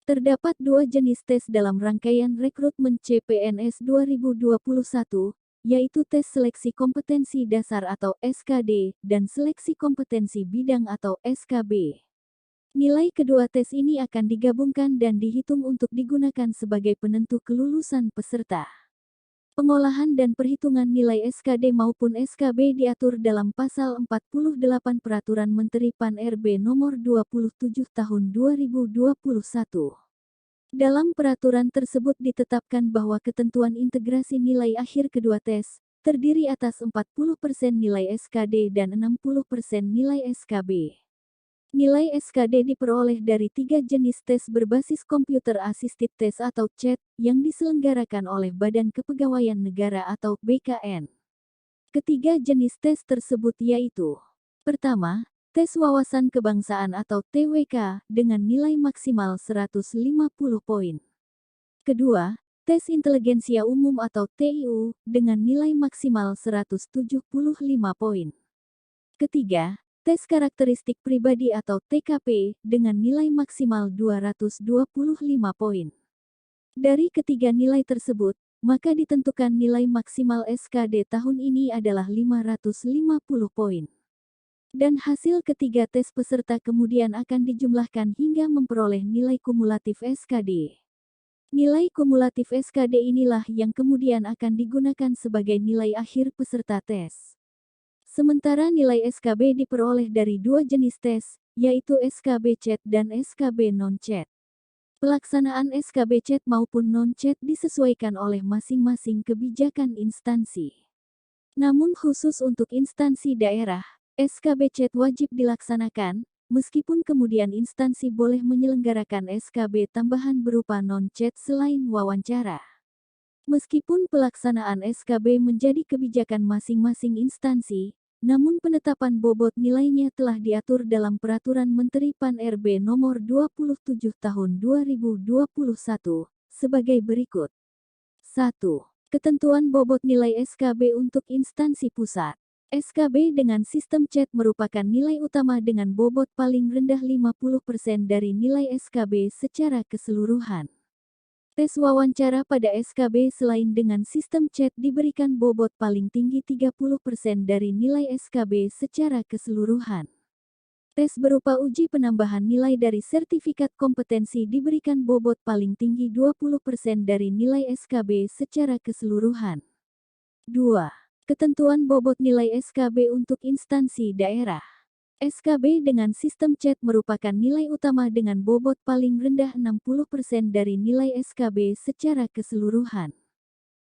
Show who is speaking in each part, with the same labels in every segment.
Speaker 1: Terdapat dua jenis tes dalam rangkaian rekrutmen CPNS 2021, yaitu tes seleksi kompetensi dasar atau SKD dan seleksi kompetensi bidang atau SKB. Nilai kedua tes ini akan digabungkan dan dihitung untuk digunakan sebagai penentu kelulusan peserta. Pengolahan dan perhitungan nilai SKD maupun SKB diatur dalam Pasal 48 Peraturan Menteri Pan-RB Nomor 27 Tahun 2021. Dalam peraturan tersebut ditetapkan bahwa ketentuan integrasi nilai akhir kedua tes, terdiri atas 40% nilai SKD dan 60% nilai SKB. Nilai SKD diperoleh dari 3 jenis tes berbasis Computer Assisted Test atau CAT, yang diselenggarakan oleh Badan Kepegawaian Negara atau BKN. Ketiga jenis tes tersebut yaitu: pertama, tes wawasan kebangsaan atau TWK dengan nilai maksimal 150 poin. Kedua, tes inteligensia umum atau TIU dengan nilai maksimal 175 poin. Ketiga, tes karakteristik pribadi atau TKP dengan nilai maksimal 225 poin. Dari ketiga nilai tersebut, maka ditentukan nilai maksimal SKD tahun ini adalah 550 poin. Dan hasil ketiga tes peserta kemudian akan dijumlahkan hingga memperoleh nilai kumulatif SKD. Nilai kumulatif SKD inilah yang kemudian akan digunakan sebagai nilai akhir peserta tes. Sementara nilai SKB diperoleh dari dua jenis tes, yaitu SKB CAT dan SKB non-CAT. Pelaksanaan SKB CAT maupun non-CAT disesuaikan oleh masing-masing kebijakan instansi. Namun khusus untuk instansi daerah, SKB CAT wajib dilaksanakan, meskipun kemudian instansi boleh menyelenggarakan SKB tambahan berupa non-CAT selain wawancara. Meskipun pelaksanaan SKB menjadi kebijakan masing-masing instansi, namun penetapan bobot nilainya telah diatur dalam Peraturan Menteri Pan-RB Nomor 27 Tahun 2021, sebagai berikut. 1. Ketentuan bobot nilai SKB untuk instansi pusat. SKB dengan sistem CAT merupakan nilai utama dengan bobot paling rendah 50% dari nilai SKB secara keseluruhan. Tes wawancara pada SKB selain dengan sistem CAT diberikan bobot paling tinggi 30% dari nilai SKB secara keseluruhan. Tes berupa uji penambahan nilai dari sertifikat kompetensi diberikan bobot paling tinggi 20% dari nilai SKB secara keseluruhan. 2. Ketentuan bobot nilai SKB untuk instansi daerah. SKB dengan sistem CAT merupakan nilai utama dengan bobot paling rendah 60% dari nilai SKB secara keseluruhan.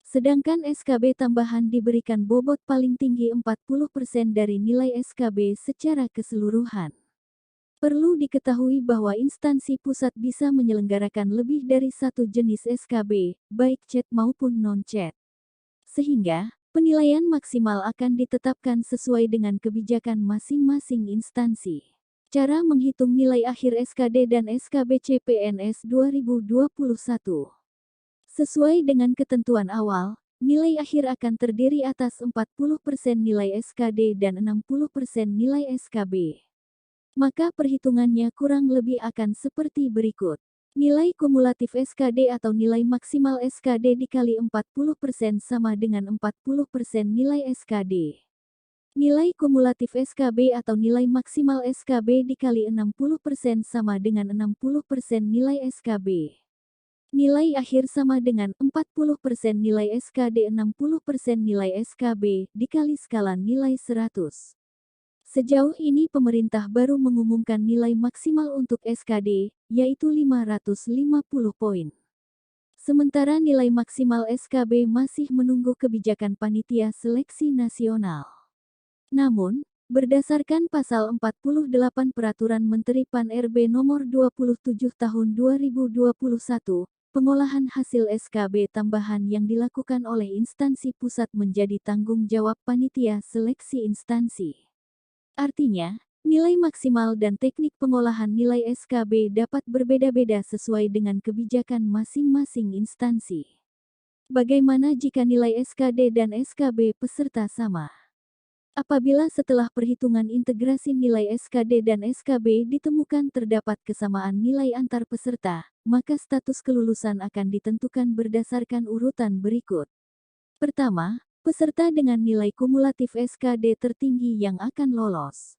Speaker 1: Sedangkan SKB tambahan diberikan bobot paling tinggi 40% dari nilai SKB secara keseluruhan. Perlu diketahui bahwa instansi pusat bisa menyelenggarakan lebih dari satu jenis SKB, baik CAT maupun non-CAT. Sehingga, penilaian maksimal akan ditetapkan sesuai dengan kebijakan masing-masing instansi. Cara menghitung nilai akhir SKD dan SKB CPNS 2021. Sesuai dengan ketentuan awal, nilai akhir akan terdiri atas 40% nilai SKD dan 60% nilai SKB. Maka perhitungannya kurang lebih akan seperti berikut. Nilai kumulatif SKD atau nilai maksimal SKD dikali 40% sama dengan 40% nilai SKD. Nilai kumulatif SKB atau nilai maksimal SKB dikali 60% sama dengan 60% nilai SKB. Nilai akhir sama dengan 40% nilai SKD 60% nilai SKB dikali skala nilai 100. Sejauh ini pemerintah baru mengumumkan nilai maksimal untuk SKD, yaitu 550 poin. Sementara nilai maksimal SKB masih menunggu kebijakan Panitia Seleksi Nasional. Namun, berdasarkan Pasal 48 Peraturan Menteri Pan-RB Nomor 27 Tahun 2021, pengolahan hasil SKB tambahan yang dilakukan oleh instansi pusat menjadi tanggung jawab Panitia Seleksi Instansi. Artinya, nilai maksimal dan teknik pengolahan nilai SKB dapat berbeda-beda sesuai dengan kebijakan masing-masing instansi. Bagaimana jika nilai SKD dan SKB peserta sama? Apabila setelah perhitungan integrasi nilai SKD dan SKB ditemukan terdapat kesamaan nilai antar peserta, maka status kelulusan akan ditentukan berdasarkan urutan berikut. Pertama, peserta dengan nilai kumulatif SKD tertinggi yang akan lolos.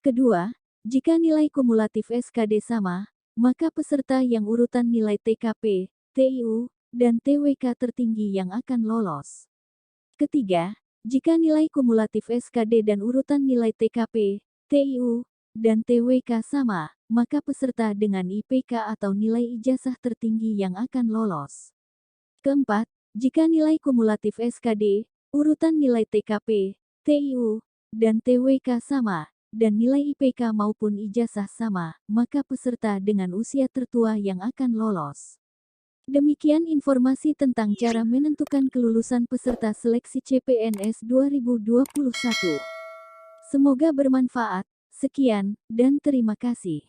Speaker 1: Kedua, jika nilai kumulatif SKD sama, maka peserta yang urutan nilai TKP, TIU, dan TWK tertinggi yang akan lolos. Ketiga, jika nilai kumulatif SKD dan urutan nilai TKP, TIU, dan TWK sama, maka peserta dengan IPK atau nilai ijazah tertinggi yang akan lolos. Keempat, jika nilai kumulatif SKD, urutan nilai TKP, TIU, dan TWK sama, dan nilai IPK maupun ijazah sama, maka peserta dengan usia tertua yang akan lolos. Demikian informasi tentang cara menentukan kelulusan peserta seleksi CPNS 2021. Semoga bermanfaat. Sekian, dan terima kasih.